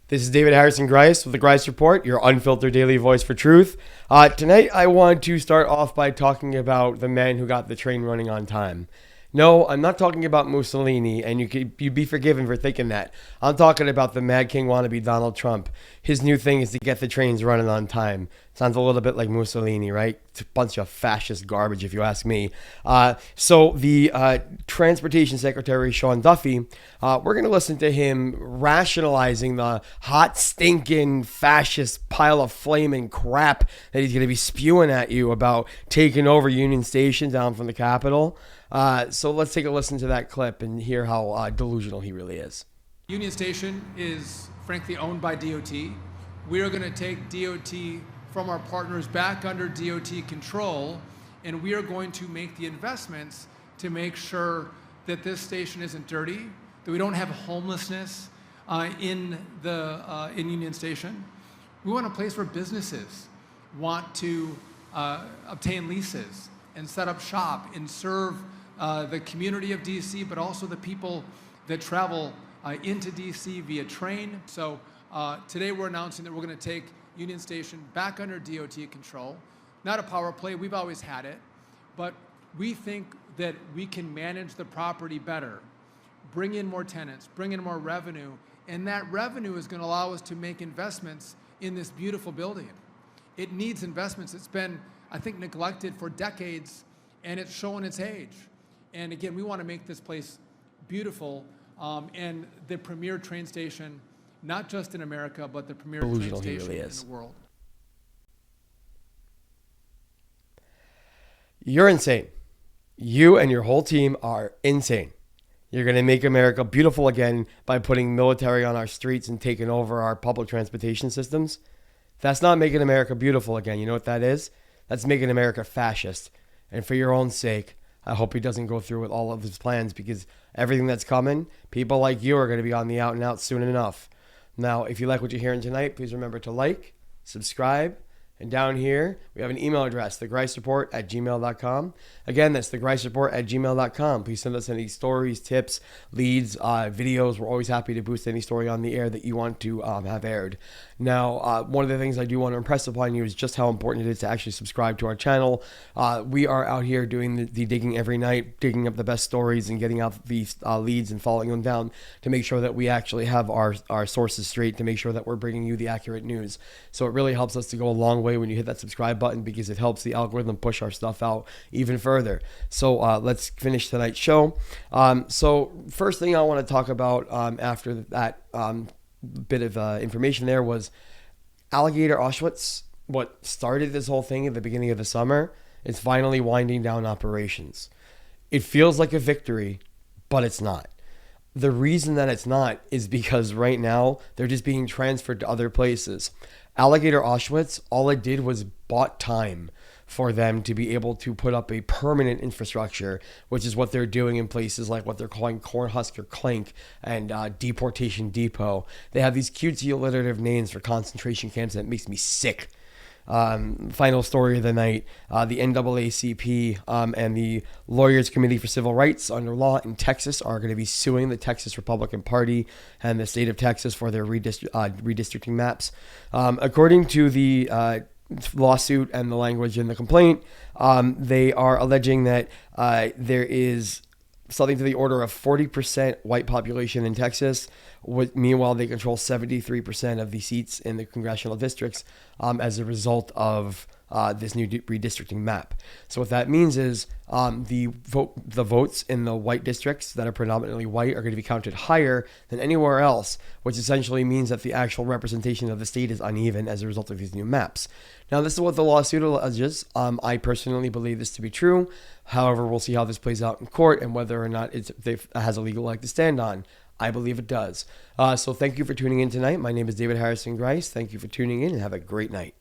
This is David Harrison Greis with the Greis Report, your unfiltered daily voice for truth. Tonight, I want to start off by talking about the man who got the train running on time. No, I'm not talking about Mussolini, and you'd be forgiven for thinking that. I'm talking about the mad King Wannabe Donald Trump. His new thing is to get the trains running on time. Sounds a little bit like Mussolini, right? It's a bunch of fascist garbage, if you ask me. So the Transportation Secretary, Sean Duffy, we're going to listen to him rationalizing the hot, stinking, fascist pile of flaming crap that he's going to be spewing at you about taking over Union Station down from the Capitol. So let's take a listen to that clip and hear how delusional he really is. Union Station is frankly owned by DOT. We are going to take DOT from our partners back under DOT control, and we are going to make the investments to make sure that this station isn't dirty, that we don't have homelessness in Union Station. We want a place where businesses want to obtain leases and set up shop and serve the community of DC, but also the people that travel into DC via train. So today we're announcing that we're going to take Union Station back under DOT control. Not a power play, we've always had it, but we think that we can manage the property better, bring in more tenants, bring in more revenue, and that revenue is going to allow us to make investments in this beautiful building. It needs investments. It's been, I think, neglected for decades, and it's showing its age. And again, we want to make this place beautiful and the premier train station, not just in America, but the premier train station in the world. You're insane. You and your whole team are insane. You're going to make America beautiful again by putting military on our streets and taking over our public transportation systems. That's not making America beautiful again. You know what that is? That's making America fascist. And for your own sake, I hope he doesn't go through with all of his plans, because everything that's coming, people like you are going to be on the out and out soon enough. Now, if you like what you're hearing tonight, please remember to like, subscribe, and down here, we have an email address, thegreisreport@gmail.com. Again, that's thegreisreport@gmail.com. Please send us any stories, tips, leads, videos. We're always happy to boost any story on the air that you want to have aired. Now, one of the things I do want to impress upon you is just how important it is to actually subscribe to our channel. We are out here doing the digging every night, digging up the best stories and getting out these leads and following them down to make sure that we actually have our sources straight, to make sure that we're bringing you the accurate news. So it really helps us to go a long way when you hit that subscribe button, because it helps the algorithm push our stuff out even further. So let's finish tonight's show. So first thing I want to talk about after that bit of information there was Alligator Auschwitz. What started this whole thing at the beginning of the summer is finally winding down operations. It feels like a victory, but it's not. The reason that it's not is because right now they're just being transferred to other places. Alligator Auschwitz, all it did was bought time for them to be able to put up a permanent infrastructure, which is what they're doing in places like what they're calling Cornhusker Clink and Deportation Depot. They have these cutesy alliterative names for concentration camps that makes me sick. Final story of the night, the NAACP and the Lawyers Committee for Civil Rights under law in Texas are going to be suing the Texas Republican Party and the state of Texas for their redistricting maps. According to the lawsuit and the language in the complaint, they are alleging that there is something to the order of 40% white population in Texas. Meanwhile, they control 73% of the seats in the congressional districts as a result of this new redistricting map. So what that means is the votes in the white districts that are predominantly white are going to be counted higher than anywhere else, which essentially means that the actual representation of the state is uneven as a result of these new maps. Now, this is what the lawsuit alleges. I personally believe this to be true. However, we'll see how this plays out in court and whether or not it has a legal leg to stand on. I believe it does. So thank you for tuning in tonight. My name is David Harrison Greis. Thank you for tuning in and have a great night.